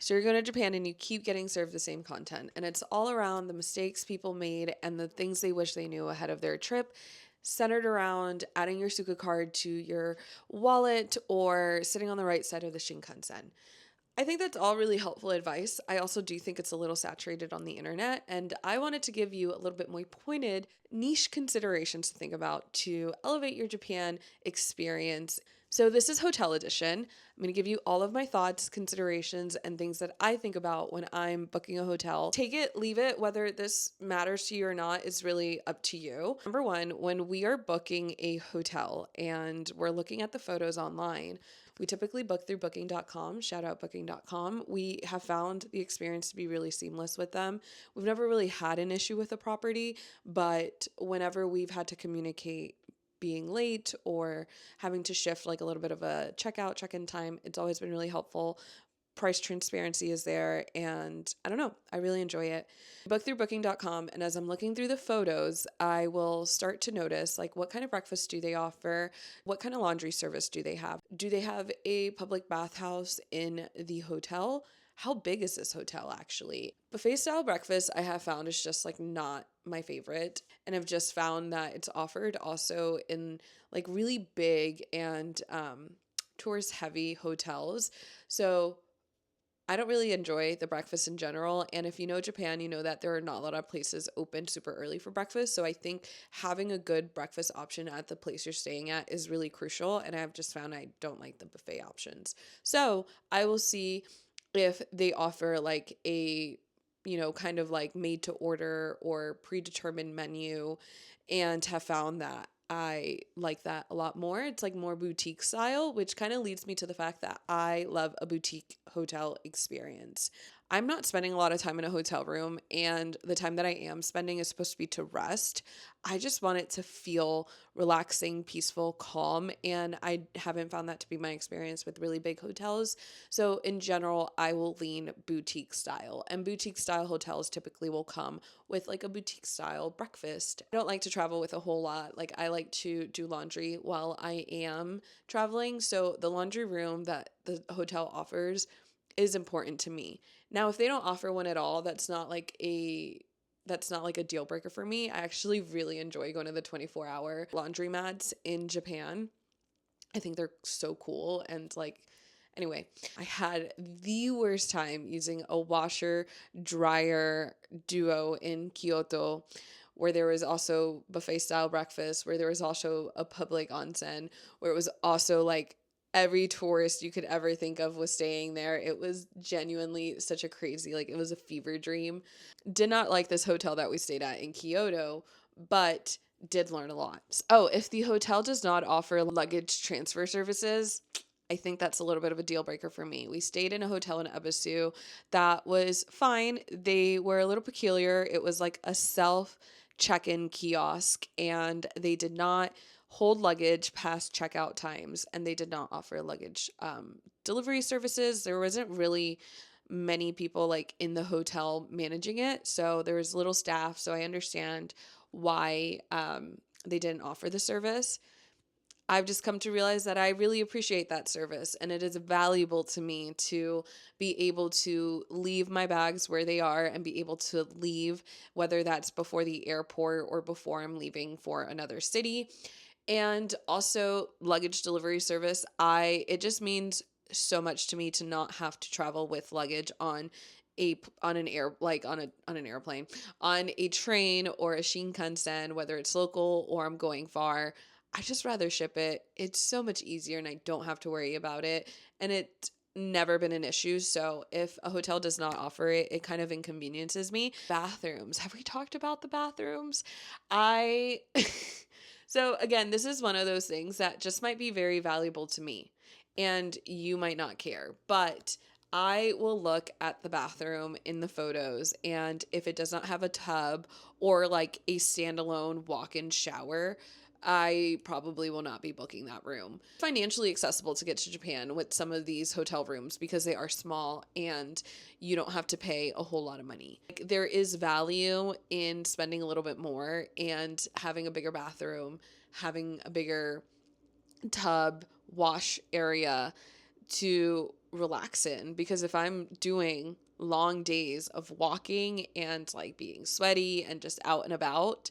So you're going to Japan and you keep getting served the same content. And it's all around the mistakes people made and the things they wish they knew ahead of their trip, centered around adding your Suica card to your wallet or sitting on the right side of the Shinkansen. I think that's all really helpful advice. I also do think it's a little saturated on the internet, and I wanted to give you a little bit more pointed, niche considerations to think about to elevate your Japan experience. So, this is Hotel Edition. I'm going to give you all of my thoughts, considerations, and things that I think about when I'm booking a hotel. Take it, leave it, whether this matters to you or not is really up to you. Number one, when we are booking a hotel and we're looking at the photos online, we typically book through booking.com, shout out booking.com. We have found the experience to be really seamless with them. We've never really had an issue with a property, but whenever we've had to communicate being late or having to shift like a little bit of a checkout, check-in time, it's always been really helpful. Price transparency is there, and I don't know, I really enjoy it. Book through booking.com, and as I'm looking through the photos, I will start to notice like what kind of breakfast do they offer? What kind of laundry service do they have? Do they have a public bathhouse in the hotel? How big is this hotel actually? Buffet style breakfast I have found is just like not my favorite, and I've just found that it's offered also in like really big and tourist heavy hotels. So I don't really enjoy the breakfast in general. And if you know Japan, you know that there are not a lot of places open super early for breakfast. So I think having a good breakfast option at the place you're staying at is really crucial. And I've just found I don't like the buffet options. So I will see if they offer like a, kind of like made to order or predetermined menu, and have found that I like that a lot more. It's like more boutique style, which kind of leads me to the fact that I love a boutique hotel experience. I'm not spending a lot of time in a hotel room, and the time that I am spending is supposed to be to rest. I just want it to feel relaxing, peaceful, calm, and I haven't found that to be my experience with really big hotels. So, in general, I will lean boutique style, and boutique style hotels typically will come with like a boutique style breakfast. I don't like to travel with a whole lot. Like, I like to do laundry while I am traveling. So, the laundry room that the hotel offers is important to me. Now, if they don't offer one at all, that's not like a deal breaker for me. I actually really enjoy going to the 24-hour laundromats in Japan. I think they're so cool, and like anyway, I had the worst time using a washer dryer duo in Kyoto, where there was also buffet style breakfast, where there was also a public onsen, where it was also like every tourist you could ever think of was staying there. It was genuinely such a crazy, like it was a fever dream. Did not like this hotel that we stayed at in Kyoto, but did learn a lot. Oh, if the hotel does not offer luggage transfer services, I think that's a little bit of a deal breaker for me. We stayed in a hotel in Ebisu that was fine. They were a little peculiar. It was like a self check-in kiosk, and they did not hold luggage past checkout times, and they did not offer luggage delivery services. There wasn't really many people like in the hotel managing it, so there was little staff. So I understand why they didn't offer the service. I've just come to realize that I really appreciate that service, and it is valuable to me to be able to leave my bags where they are and be able to leave, whether that's before the airport or before I'm leaving for another city. And also luggage delivery service. It just means so much to me to not have to travel with luggage on an airplane, on a train or a Shinkansen, whether it's local or I'm going far. I just rather ship it. It's so much easier and I don't have to worry about it. And it's never been an issue. So if a hotel does not offer it, it kind of inconveniences me. Bathrooms. Have we talked about the bathrooms? I So again, this is one of those things that just might be very valuable to me and you might not care, but I will look at the bathroom in the photos, and if it does not have a tub or like a standalone walk-in shower, I probably will not be booking that room. Financially accessible to get to Japan with some of these hotel rooms because they are small and you don't have to pay a whole lot of money. Like, there is value in spending a little bit more and having a bigger bathroom, having a bigger tub, wash area to relax in, because if I'm doing long days of walking and like being sweaty and just out and about,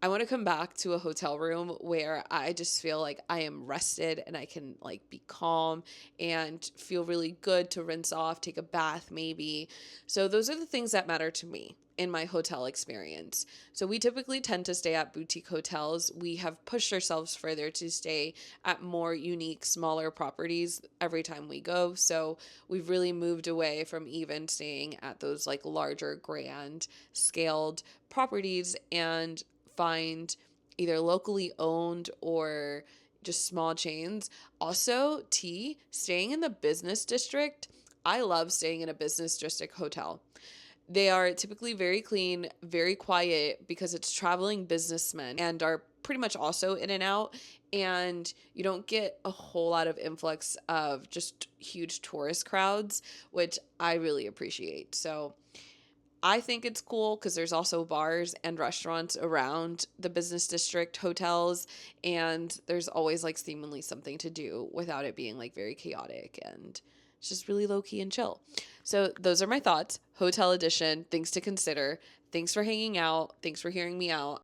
I want to come back to a hotel room where I just feel like I am rested and I can like be calm and feel really good to rinse off, take a bath maybe. So those are the things that matter to me in my hotel experience. So we typically tend to stay at boutique hotels. We have pushed ourselves further to stay at more unique, smaller properties every time we go. So we've really moved away from even staying at those like larger, grand scaled properties and find either locally owned or just small chains. Also, staying in the business district. I love staying in a business district hotel. They are typically very clean, very quiet because it's traveling businessmen and are pretty much also in and out. And you don't get a whole lot of influx of just huge tourist crowds, which I really appreciate. So I think it's cool because there's also bars and restaurants around the business district hotels, and there's always like seemingly something to do without it being like very chaotic, and it's just really low key and chill. So, those are my thoughts. Hotel edition, things to consider. Thanks for hanging out. Thanks for hearing me out.